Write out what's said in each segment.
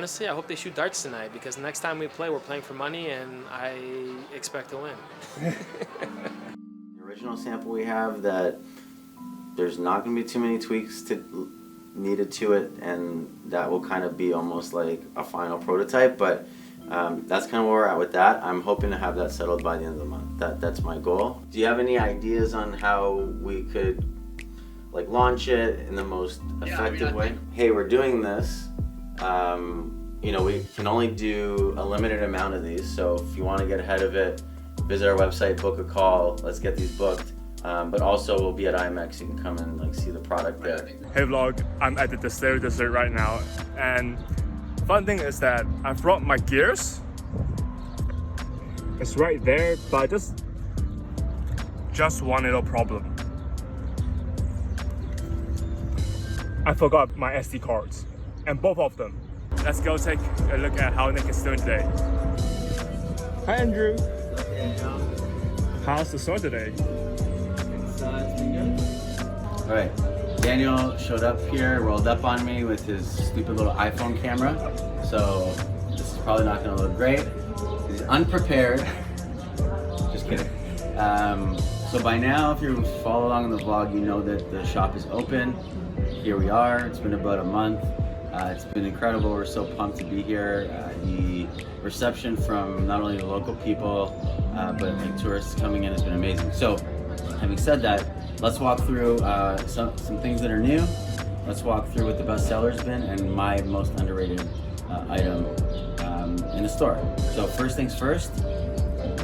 honestly, I hope they shoot darts tonight because next time we play, we're playing for money, and I expect to win. The original sample we have, that there's not going to be too many tweaks needed to it, and that will kind of be almost like a final prototype, but that's kind of where we're at with that. I'm hoping to have that settled by the end of the month. That's my goal. Do you have any ideas on how we could like launch it in the most effective way? Hey, we're doing this. You know, we can only do a limited amount of these, so if you want to get ahead of it, visit our website, book a call, let's get these booked. But also we'll be at IMEX, you can come and like see the product there. Hey vlog, I'm at the distillery district right now, and fun thing is that I brought my gears. It's right there, but just one little problem. I forgot my SD cards, and both of them. Let's go take a look at how Nick is doing today. Hi Andrew. How's the store today? It's been good. All right, Daniel showed up here, rolled up on me with his stupid little iPhone camera. So this is probably not gonna look great. He's unprepared. Just kidding. So by now, if you follow along in the vlog, you know that the shop is open. Here we are. It's been about a month. It's been incredible. We're so pumped to be here. The reception from not only the local people, but like tourists coming in has been amazing. So, having said that, let's walk through some things that are new. Let's walk through what the best seller's been and my most underrated item in the store. So first things first,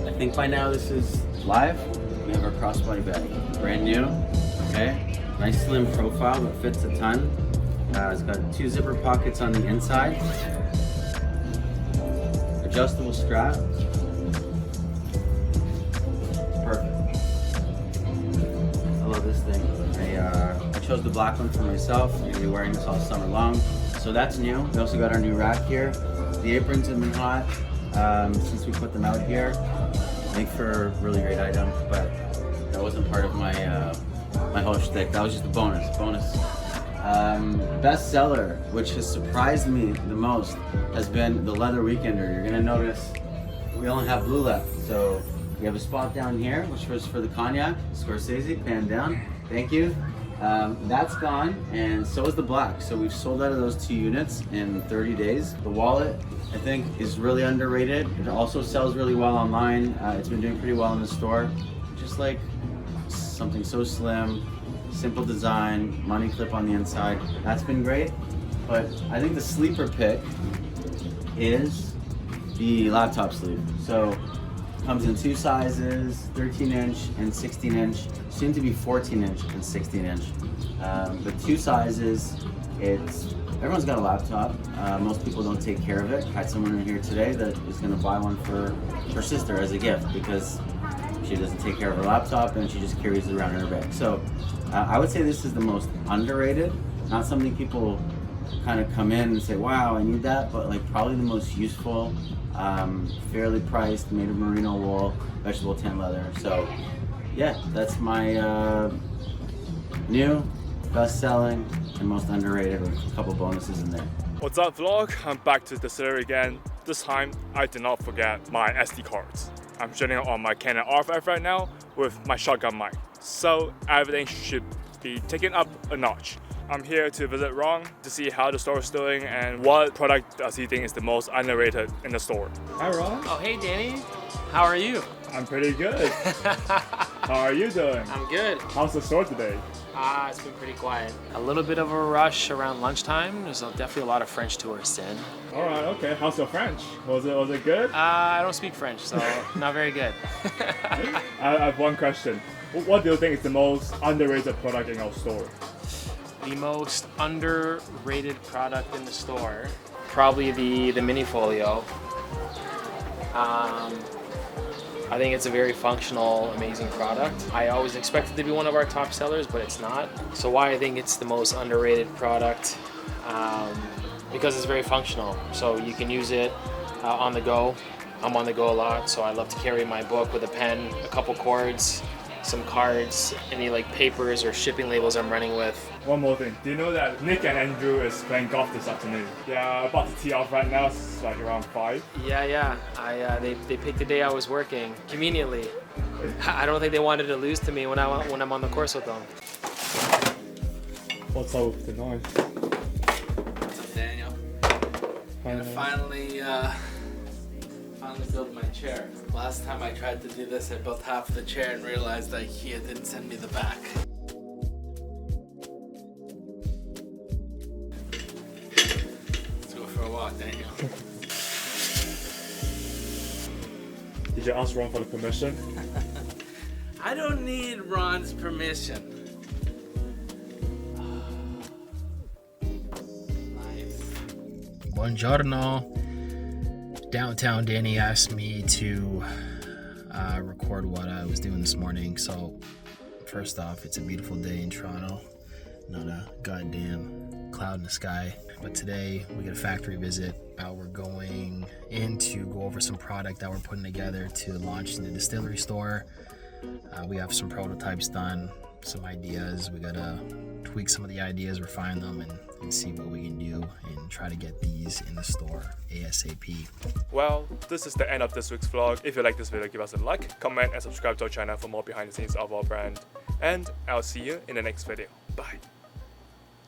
I think by now this is live. We have our crossbody bag, brand new. Okay, nice slim profile that fits a ton. It's got 2 zipper pockets on the inside, adjustable strap, perfect. I love this thing. I chose the black one for myself. I'm gonna be wearing this all summer long, so that's new. We also got our new rack here. The aprons have been hot since we put them out here. Make for a really great item, but that wasn't part of my my whole shtick. That was just a bonus. Best seller, which has surprised me the most, has been the leather weekender. You're gonna notice we only have blue left. So we have a spot down here, which was for the cognac. Scorsese, pan down. Thank you. That's gone, and so is the black. So we've sold out of those 2 units in 30 days. The wallet, I think, is really underrated. It also sells really well online. It's been doing pretty well in the store. Just like something so slim, simple design, money clip on the inside. That's been great. But I think the sleeper pick is the laptop sleeve. So comes in 2 sizes, 13-inch and 16-inch, soon to be 14-inch and 16-inch. The 2 sizes, everyone's got a laptop. Most people don't take care of it. I had someone in here today that is gonna buy one for her sister as a gift because she doesn't take care of her laptop and she just carries it around in her bag. So I would say this is the most underrated, not something people kind of come in and say, wow, I need that, but like probably the most useful, fairly priced, made of merino wool, vegetable tan leather. So yeah, that's my new, best selling, and most underrated with a couple bonuses in there. What's up vlog? I'm back to the distillery again. This time I did not forget my SD cards. I'm shooting on my Canon R5 right now with my shotgun mic. So everything should be taken up a notch. I'm here to visit Ron to see how the store is doing and what product does he think is the most underrated in the store. Hi Ron. Oh, hey Danny. How are you? I'm pretty good. How are you doing? I'm good. How's the store today? It's been pretty quiet. A little bit of a rush around lunchtime. There's definitely a lot of French tourists in. All right, okay. How's your French? Was it good? I don't speak French, so not very good. I have one question. What do you think is the most underrated product in our store? The most underrated product in the store, probably the mini folio. I think it's a very functional, amazing product. I always expected it to be one of our top sellers, but it's not. So why I think it's the most underrated product? Because it's very functional. So you can use it on the go. I'm on the go a lot, so I love to carry my book with a pen, a couple cords, some cards, any like papers or shipping labels I'm running with. One more thing. Do you know that Nick and Andrew is playing golf this afternoon? They are about to tee off right now. It's like around 5. Yeah. They picked the day I was working conveniently. I don't think they wanted to lose to me when I'm on the course with them. What's up with the noise? What's up, Daniel? I'm gonna finally build my chair. Last time I tried to do this, I built half the chair and realized IKEA didn't send me the back. Let's go for a walk, Daniel. Did you ask Ron for the permission? I don't need Ron's permission. Nice. Buongiorno. Downtown Danny asked me to record what I was doing this morning. So first off, it's a beautiful day in Toronto. Not a goddamn cloud in the sky. But today we get a factory visit. We're going in to go over some product that we're putting together to launch in the distillery store. We have some prototypes done, some ideas. We gotta tweak some of the ideas, refine them, and see what we can do and try to get these in the store ASAP. Well, this is the end of this week's vlog. If you like this video, give us a like, comment, and subscribe to our channel for more behind the scenes of our brand. And I'll see you in the next video. Bye.